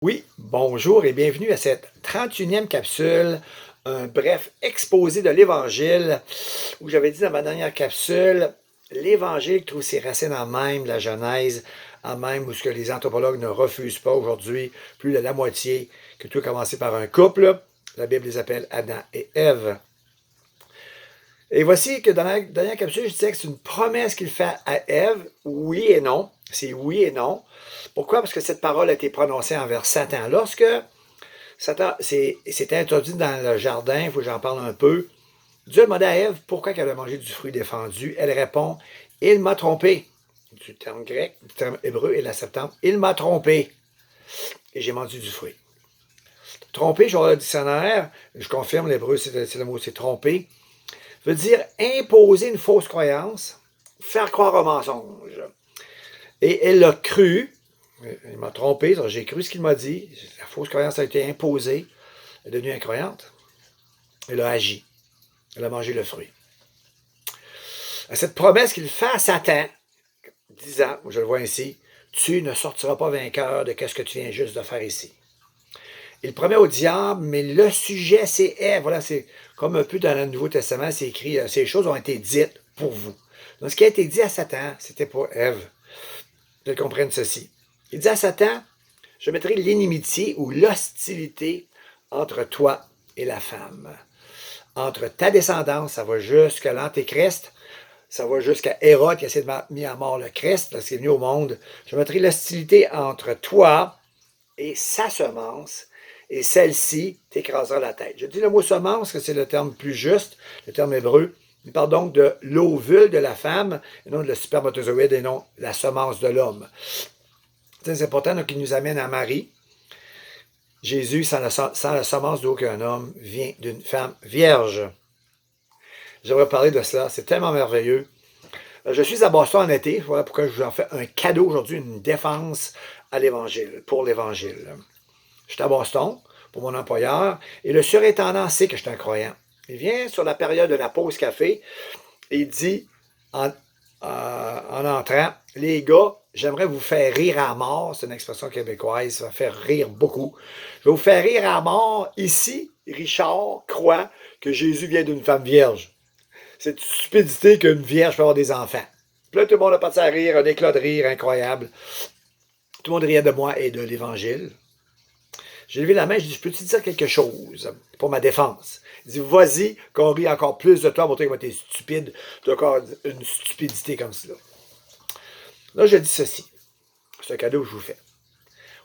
Oui, bonjour et bienvenue à cette 31e capsule, un bref exposé de l'Évangile, où j'avais dit dans ma dernière capsule, l'Évangile trouve ses racines en même, la Genèse, en même, où ce que les anthropologues ne refusent pas aujourd'hui, plus de la moitié, que tout a commencé par un couple. La Bible les appelle Adam et Ève. Et voici que dans la dernière capsule, je disais que c'est une promesse qu'il fait à Ève, oui et non. C'est oui et non. Pourquoi? Parce que cette parole a été prononcée envers Satan. Lorsque Satan s'est introduit dans le jardin, il faut que j'en parle un peu. Dieu a demandé à Ève pourquoi elle a mangé du fruit défendu. Elle répond, il m'a trompé. Du terme grec, du terme hébreu et la Septante. Il m'a trompé et j'ai mangé du fruit. Tromper, je vois le dictionnaire, je confirme, l'hébreu, c'est le mot, c'est tromper, veut dire imposer une fausse croyance, faire croire un mensonge. Et elle l'a cru, il m'a trompé, j'ai cru ce qu'il m'a dit, la fausse croyance a été imposée, elle est devenue incroyante, elle a agi, elle a mangé le fruit. Cette promesse qu'il fait à Satan, disant, je le vois ici, tu ne sortiras pas vainqueur de ce que tu viens juste de faire ici. Il promet au diable, mais le sujet, c'est Ève. Voilà, c'est comme un peu dans le Nouveau Testament, c'est écrit, ces choses ont été dites pour vous. Donc, ce qui a été dit à Satan, c'était pour Ève. Qu'elle comprenne ceci. Il dit à Satan, je mettrai l'inimitié ou l'hostilité entre toi et la femme. Entre ta descendance, ça va jusqu'à l'Antéchrist, ça va jusqu'à Hérode qui essaie de mettre à mort le Christ, lorsqu'il est venu au monde. Je mettrai l'hostilité entre toi et sa semence, et celle-ci t'écrasera la tête. Je dis le mot semence, que c'est le terme plus juste, le terme hébreu. Il parle donc de l'ovule de la femme, et non de le spermatozoïde, et non la semence de l'homme. C'est important, donc il nous amène à Marie. Jésus, sans la semence d'aucun homme, vient d'une femme vierge. J'aimerais parler de cela, c'est tellement merveilleux. Je suis à Boston en été, voilà pourquoi je vous en fais un cadeau aujourd'hui, une défense à l'Évangile, pour l'Évangile. Je suis à Boston pour mon employeur et le surintendant sait que je suis un croyant. Il vient sur la période de la pause café et il dit en entrant, les gars, j'aimerais vous faire rire à mort, c'est une expression québécoise, ça va faire rire beaucoup. Je vais vous faire rire à mort. Ici, Richard croit que Jésus vient d'une femme vierge. C'est une stupidité qu'une vierge peut avoir des enfants. Puis là, tout le monde a parti à rire, un éclat de rire incroyable. Tout le monde riait de moi et de l'Évangile. J'ai levé la main, je dis, je peux te dire quelque chose pour ma défense? Il dit, vas-y, qu'on rit encore plus de toi, pour dire que tu es stupide, tu as encore une stupidité comme cela. Là, je dis ceci. C'est un cadeau que je vous fais.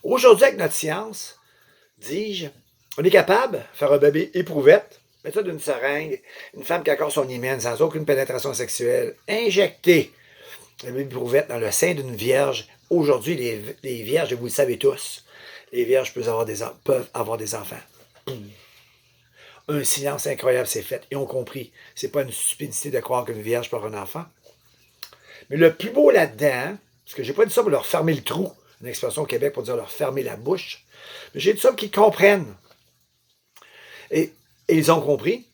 Aujourd'hui, avec notre science, dis-je, on est capable de faire un bébé éprouvette, mettre ça d'une seringue, une femme qui a encore son hymen sans aucune pénétration sexuelle, injecter le bébé éprouvette dans le sein d'une vierge. Aujourd'hui, les vierges, vous le savez tous, les vierges peuvent avoir des enfants. Un silence incroyable s'est fait. Ils ont compris. C'est pas une stupidité de croire qu'une vierge peut avoir un enfant. Mais le plus beau là-dedans, parce que j'ai pas dit ça pour leur fermer le trou, une expression au Québec pour dire leur fermer la bouche, mais j'ai dit ça pour qu'ils comprennent. Et ils ont compris.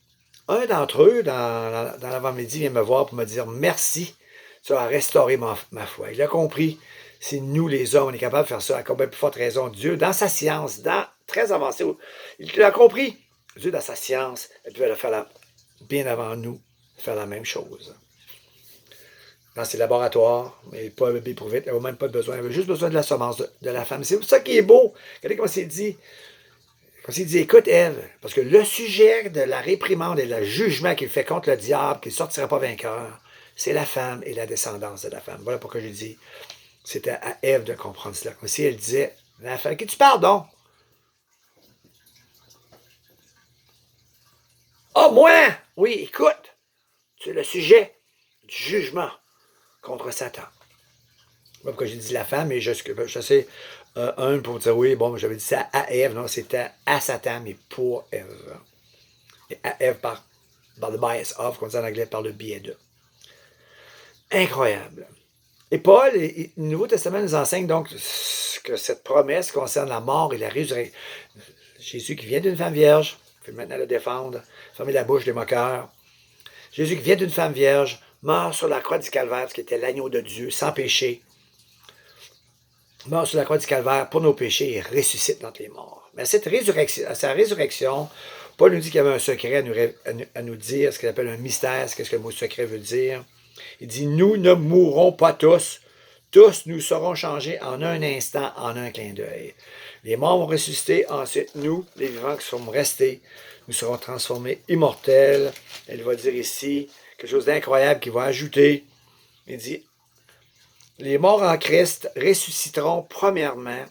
Un d'entre eux, dans l'avant-midi, vient me voir pour me dire merci, tu as restauré ma foi. Il a compris. C'est nous, les hommes, on est capable de faire ça à combien plus forte raison. Dieu, dans sa science, très avancé, il a compris. Dieu, dans sa science, elle pouvait le faire bien avant nous, faire la même chose. Dans ses laboratoires, mais pas un bébé éprouvette, elle n'a même pas besoin, elle avait juste besoin de la semence de la femme. C'est ça qui est beau. Regardez comment c'est dit. Quand il dit, écoute, Ève, parce que le sujet de la réprimande et le jugement qu'il fait contre le diable, qu'il ne sortira pas vainqueur, c'est la femme et la descendance de la femme. Voilà pourquoi je dis, c'était à Ève de comprendre cela. Comme si elle disait, la femme, qui tu parles donc? Ah, oh, moi? Oui, écoute, c'est le sujet du jugement contre Satan. Voilà pourquoi j'ai dit la femme, et je sais, un pour dire oui, bon, j'avais dit ça à Ève, non, c'était à Satan, mais pour Ève. Et à Ève par the bias of, comme on dit en anglais, par le biais de. Incroyable. Et Paul, le Nouveau Testament nous enseigne donc que cette promesse concerne la mort et la résurrection. Jésus qui vient d'une femme vierge, il faut maintenant le défendre, fermer la bouche des moqueurs. Jésus qui vient d'une femme vierge, mort sur la croix du calvaire, qui était l'agneau de Dieu, sans péché. mort sur la croix du Calvaire pour nos péchés et ressuscite d'entre les morts. Mais à sa résurrection, Paul nous dit qu'il y avait un secret à nous dire, ce qu'il appelle un mystère, qu'est-ce que le mot secret veut dire. Il dit, nous ne mourrons pas tous. Tous nous serons changés en un instant, en un clin d'œil. Les morts vont ressusciter, ensuite nous, les vivants qui sommes restés, nous serons transformés immortels. Elle va dire ici quelque chose d'incroyable qu'il va ajouter. Il dit, les morts en Christ ressusciteront premièrement.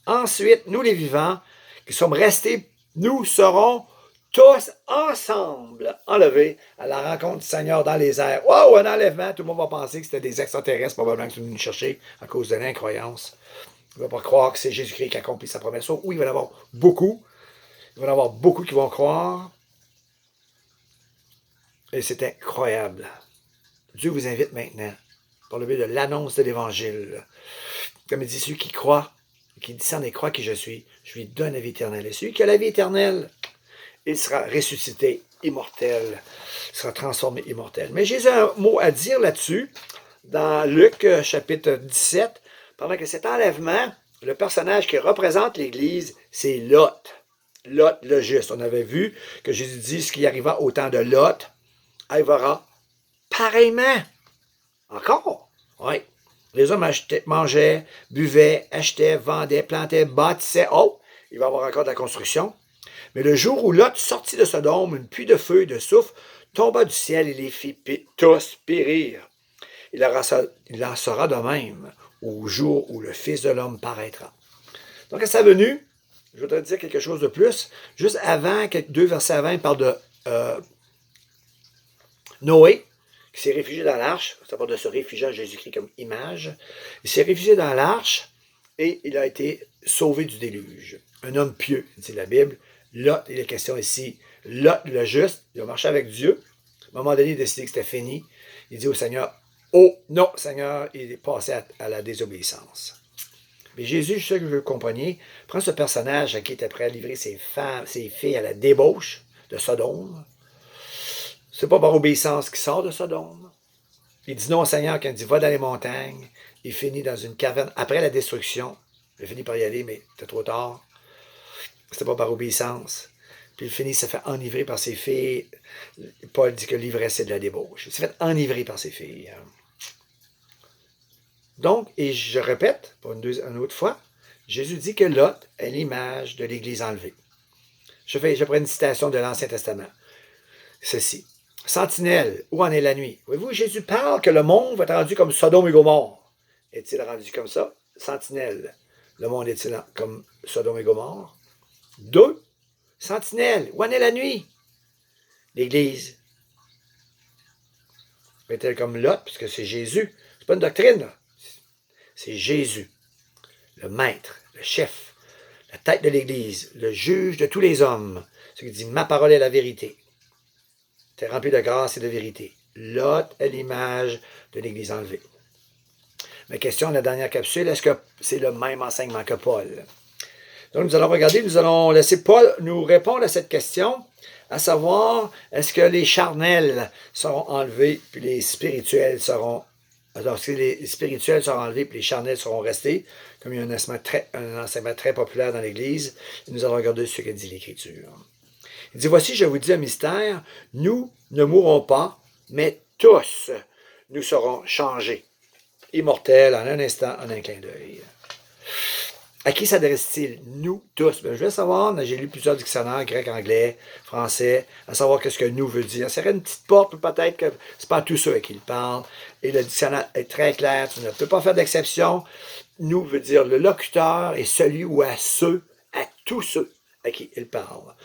Ensuite, nous les vivants qui sommes restés, nous serons tous ensemble enlevés à la rencontre du Seigneur dans les airs. Wow, un enlèvement, tout le monde va penser que c'était des extraterrestres probablement qui sont venus nous chercher à cause de l'incroyance. Il ne va pas croire que c'est Jésus-Christ qui accomplit sa promesse. Oui, il va y en avoir beaucoup. Il va y en avoir beaucoup qui vont croire. Et c'est incroyable. Dieu vous invite maintenant, par le biais de l'annonce de l'Évangile, comme il dit, celui qui croit, qui discerne et croit qui je suis, je lui donne la vie éternelle. Et celui qui a la vie éternelle, il sera ressuscité, immortel, il sera transformé immortel. Mais Jésus a un mot à dire là-dessus, dans Luc chapitre 17, pendant que cet enlèvement, le personnage qui représente l'Église, c'est Lot. Lot le juste. On avait vu que Jésus dit ce qui arriva au temps de Lot, arrivera pareillement. Encore? Oui. Les hommes mangeaient, buvaient, achetaient, vendaient, plantaient, bâtissaient. Oh, il va y avoir encore de la construction. Mais le jour où Lot sortit de Sodome, une pluie de feu et de soufre tomba du ciel et les fit tous périr. Il en sera de même au jour où le Fils de l'homme paraîtra. Donc, à sa venue, je voudrais dire quelque chose de plus. Juste avant, deux versets avant, il parle de Noé, qui s'est réfugié dans l'arche. Ça parle de se réfugier en Jésus-Christ comme image. Il s'est réfugié dans l'arche et il a été sauvé du déluge. Un homme pieux, dit la Bible. Lot, il est question ici, Lot le juste, il a marché avec Dieu. À un moment donné, il a décidé que c'était fini. Il dit au Seigneur, oh non, Seigneur, il est passé à la désobéissance. Mais Jésus, je sais que vous le compreniez, prend ce personnage qui était prêt à livrer ses filles à la débauche de Sodome. C'est pas par obéissance qu'il sort de Sodome. Il dit non au Seigneur quand il dit va dans les montagnes. Il finit dans une caverne après la destruction. Il finit par y aller, mais c'était trop tard. C'était pas par obéissance. Puis il finit, il s'est fait enivrer par ses filles. Paul dit que l'ivresse, c'est de la débauche. Il s'est fait enivrer par ses filles. Donc, et je répète, pour une autre fois, Jésus dit que Lot est l'image de l'Église enlevée. Je prends une citation de l'Ancien Testament. Ceci. Sentinelle, où en est la nuit? Voyez-vous, Jésus parle que le monde va être rendu comme Sodome et Gomorrhe. Est-il rendu comme ça? Sentinelle, le monde est-il comme Sodome et Gomorrhe? 2. Sentinelle, où en est la nuit? L'Église. Est-elle comme Lot, puisque c'est Jésus? C'est pas une doctrine, là. C'est Jésus, le maître, le chef, la tête de l'Église, le juge de tous les hommes. Ce qui dit, ma parole est la vérité. Tu es rempli de grâce et de vérité. Lot est l'image de l'Église enlevée. Ma question de la dernière capsule, est-ce que c'est le même enseignement que Paul? Donc, nous allons regarder, nous allons laisser Paul nous répondre à cette question, à savoir, est-ce que les charnels seront enlevés, puis les spirituels seront... Alors, si les spirituels seront enlevés, puis les charnels seront restés, comme il y a un enseignement très populaire dans l'Église, nous allons regarder ce que dit l'Écriture. Il dit, voici, je vous dis un mystère, nous ne mourrons pas, mais tous nous serons changés, immortels en un instant, en un clin d'œil. À qui s'adresse-t-il? Nous tous. Ben, je veux savoir, j'ai lu plusieurs dictionnaires, grec, anglais, français, à savoir qu'est-ce que nous veut dire. C'est une petite porte, peut-être que c'est pas à tous ceux à qui il parle. Et le dictionnaire est très clair, tu ne peux pas faire d'exception. Nous veut dire le locuteur est celui ou à ceux, à tous ceux à qui il parle.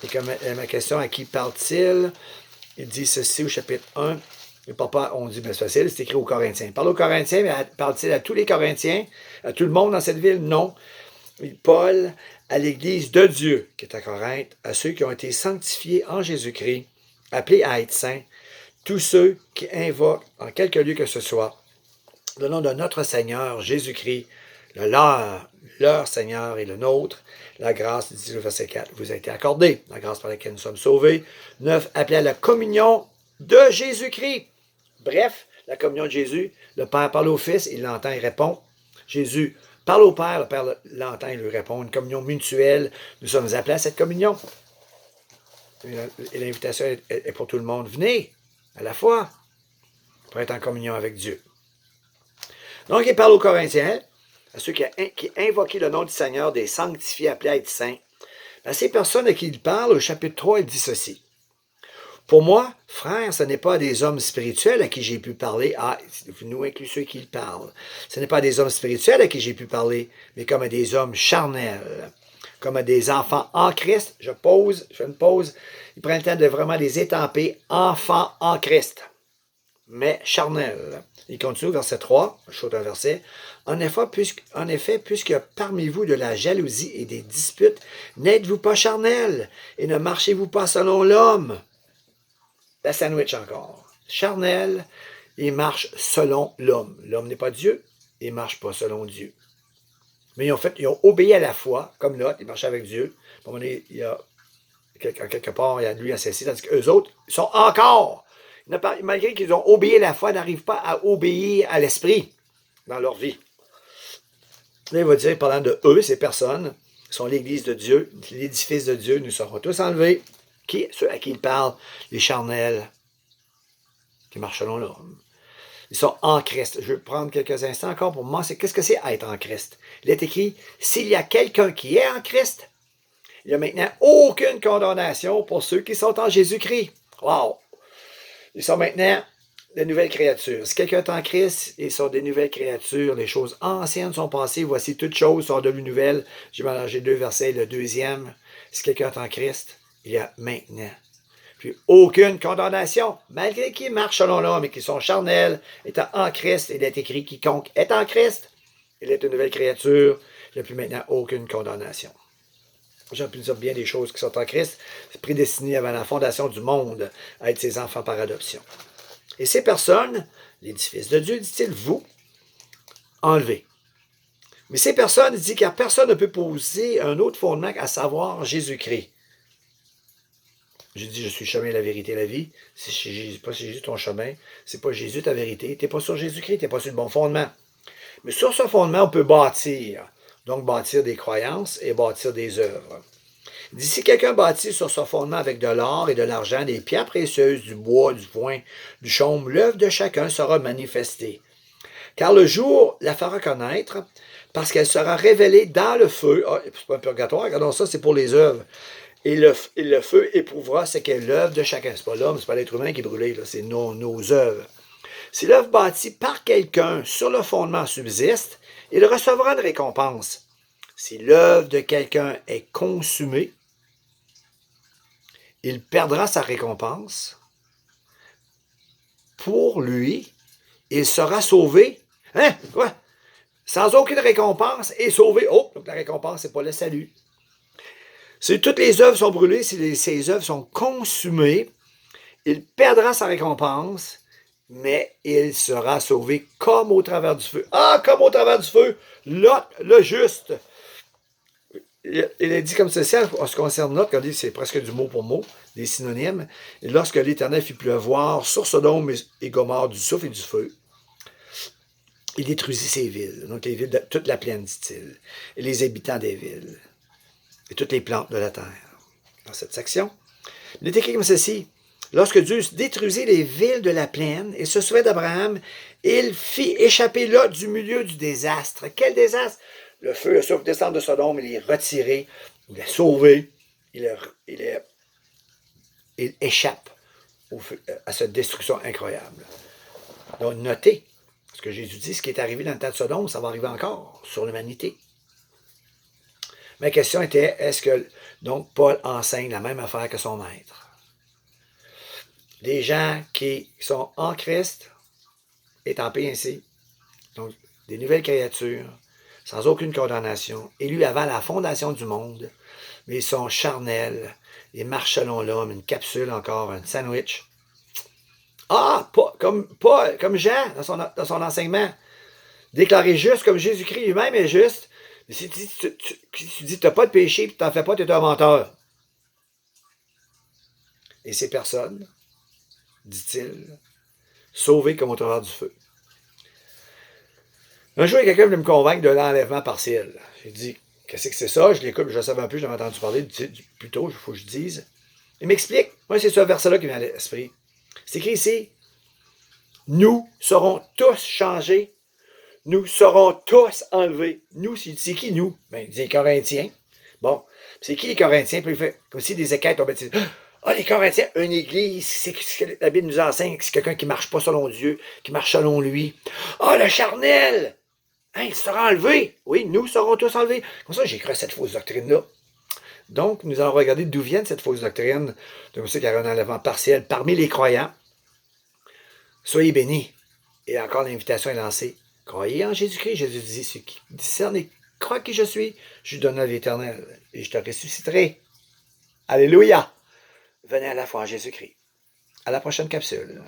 Et comme ma question, à qui parle-t-il? Il dit ceci au chapitre 1. Le papa, on dit, ben c'est facile, c'est écrit aux Corinthiens. Il parle aux Corinthiens, mais parle-t-il à tous les Corinthiens, à tout le monde dans cette ville? Non. Paul, à l'Église de Dieu qui est à Corinthe, à ceux qui ont été sanctifiés en Jésus-Christ, appelés à être saints, tous ceux qui invoquent en quelque lieu que ce soit le nom de notre Seigneur Jésus-Christ, leur Seigneur et le nôtre, la grâce, dit le verset 4, vous a été accordée, la grâce par laquelle nous sommes sauvés. 9, appelés à la communion de Jésus-Christ. Bref, la communion de Jésus, le Père parle au Fils, il l'entend, il répond. Jésus Parle au Père, le Père l'entend et lui répond. Une communion mutuelle, nous sommes appelés à cette communion. Et l'invitation est pour tout le monde. Venez à la fois pour être en communion avec Dieu. Donc, il parle aux Corinthiens, à ceux qui invoquent le nom du Seigneur, des sanctifiés appelés à être saints. À ces personnes à qui il parle, au chapitre 3, il dit ceci. Pour moi, frère, ce n'est pas des hommes spirituels à qui j'ai pu parler. Ah, nous inclut ceux qui parlent. Ce n'est pas des hommes spirituels à qui j'ai pu parler, mais comme à des hommes charnels, comme à des enfants en Christ. Je fais une pause. Il prend le temps de vraiment les étamper. Enfants en Christ, mais charnels. Il continue, verset 3, je saute un verset. En effet, puisque parmi vous de la jalousie et des disputes, n'êtes-vous pas charnels et ne marchez-vous pas selon l'homme? La sandwich encore. Charnel, il marche selon l'homme. L'homme n'est pas Dieu, il ne marche pas selon Dieu. Mais ils ont obéi à la foi, comme Lot, ils marchaient avec Dieu. À un moment donné, quelque part, il y a lui assassiné, tandis qu'eux autres, ils sont encore, malgré qu'ils ont obéi à la foi, n'arrivent pas à obéir à l'esprit dans leur vie. Là, il va dire, parlant de eux, ces personnes, sont l'Église de Dieu, l'édifice de Dieu, nous serons tous enlevés. Ceux à qui il parle, les charnels, qui marchent selon l'homme. Ils sont en Christ. Je vais prendre quelques instants encore pour moi. Qu'est-ce que c'est être en Christ? Il est écrit, s'il y a quelqu'un qui est en Christ, il n'y a maintenant aucune condamnation pour ceux qui sont en Jésus-Christ. Wow! Ils sont maintenant de nouvelles créatures. Si quelqu'un est en Christ, ils sont des nouvelles créatures. Les choses anciennes sont passées. Voici toutes choses sont devenues nouvelles. J'ai mélangé 2 versets. Le deuxième, si quelqu'un est en Christ, il y a maintenant. Puis aucune condamnation, malgré qu'ils marchent selon l'homme et qu'ils sont charnels, étant en Christ, il est écrit quiconque est en Christ, il est une nouvelle créature, il n'y a plus maintenant aucune condamnation. J'ai pu dire bien des choses qui sont en Christ, prédestinés avant la fondation du monde à être ses enfants par adoption. Et ces personnes, l'édifice de Dieu, dit-il, vous, enlevez. Mais ces personnes, il dit car personne ne peut poser un autre fondement à savoir Jésus-Christ. J'ai dit, je suis le chemin, la vérité et la vie. C'est pas Jésus ton chemin, c'est pas Jésus ta vérité. Tu n'es pas sur Jésus-Christ, tu n'es pas sur le bon fondement. Mais sur ce fondement, on peut bâtir. Donc, bâtir des croyances et bâtir des œuvres. Il dit, si quelqu'un bâtit sur ce fondement avec de l'or et de l'argent, des pierres précieuses, du bois, du foin, du chaume, l'œuvre de chacun sera manifestée. Car le jour la fera connaître, parce qu'elle sera révélée dans le feu. Ah, c'est pas un purgatoire, regardons ça, c'est pour les œuvres. Et le feu éprouvera ce qu'est l'œuvre de chacun. Ce n'est pas l'homme, ce n'est pas l'être humain qui est brûlé, c'est nos œuvres. Si l'œuvre bâtie par quelqu'un sur le fondement subsiste, il recevra une récompense. Si l'œuvre de quelqu'un est consumée, il perdra sa récompense. Pour lui, il sera sauvé. Hein? Quoi? Sans aucune récompense et sauvé. Oh, donc la récompense, ce n'est pas le salut. Si toutes les œuvres sont brûlées, si ces œuvres sont consumées, il perdra sa récompense, mais il sera sauvé comme au travers du feu. Ah, comme au travers du feu, Lot, le juste. Il est dit comme ceci, en ce qui concerne Lot, quand c'est presque du mot pour mot, des synonymes. Et lorsque l'Éternel fit pleuvoir sur Sodome et Gomorrhe du souffle et du feu, il détruisit ces villes, donc les villes de toute la plaine, dit-il, et les habitants des villes, et toutes les plantes de la terre. Dans cette section, il est écrit comme ceci. Lorsque Dieu détruisit les villes de la plaine et se souvint d'Abraham, il fit échapper Lot du milieu du désastre. Quel désastre? Le feu, le souffle descend de Sodome, il est retiré, il est sauvé, il échappe à cette destruction incroyable. Donc, notez, ce que Jésus dit, ce qui est arrivé dans le temps de Sodome, ça va arriver encore sur l'humanité. Ma question était, est-ce que donc Paul enseigne la même affaire que son maître? Des gens qui sont en Christ, étampés ainsi, donc des nouvelles créatures, sans aucune condamnation, élus avant la fondation du monde, mais ils sont charnels, ils marchent selon l'homme, une capsule encore, un sandwich. Ah, pas comme Jean dans son enseignement, déclaré juste comme Jésus-Christ lui-même est juste. Mais si tu dis que tu n'as pas de péché et que tu n'en fais pas, tu es un menteur. Et ces personnes, dit-il, sauvées comme au travers du feu. Un jour, il y a quelqu'un qui veut me convaincre de l'enlèvement partiel. J'ai dit, qu'est-ce que c'est ça? Je l'écoute, je le savais un peu, j'avais entendu parler plus tôt, il faut que je dise. Il m'explique. Moi, c'est ce verset-là qui vient à l'esprit. C'est écrit ici, nous serons tous changés, nous serons tous enlevés. Nous, c'est qui nous? Ben, il dit les Corinthiens. Bon, c'est qui les Corinthiens? Puis il fait comme si des équêtes ont baptisé. Ah, les Corinthiens, une église, c'est ce que la Bible nous enseigne, c'est quelqu'un qui ne marche pas selon Dieu, qui marche selon lui. Ah, le charnel! Hein, il sera enlevé. Oui, nous serons tous enlevés. Comme ça, j'ai cru à cette fausse doctrine-là. Donc, nous allons regarder d'où vient cette fausse doctrine, de ça qu'il y a un enlèvement partiel parmi les croyants. Soyez bénis. Et encore l'invitation est lancée. Croyez en Jésus-Christ. Jésus dit, ceux qui discernent et croient qui je suis, je lui donnerai l'éternel et je te ressusciterai. Alléluia! Venez à la foi en Jésus-Christ. À la prochaine capsule.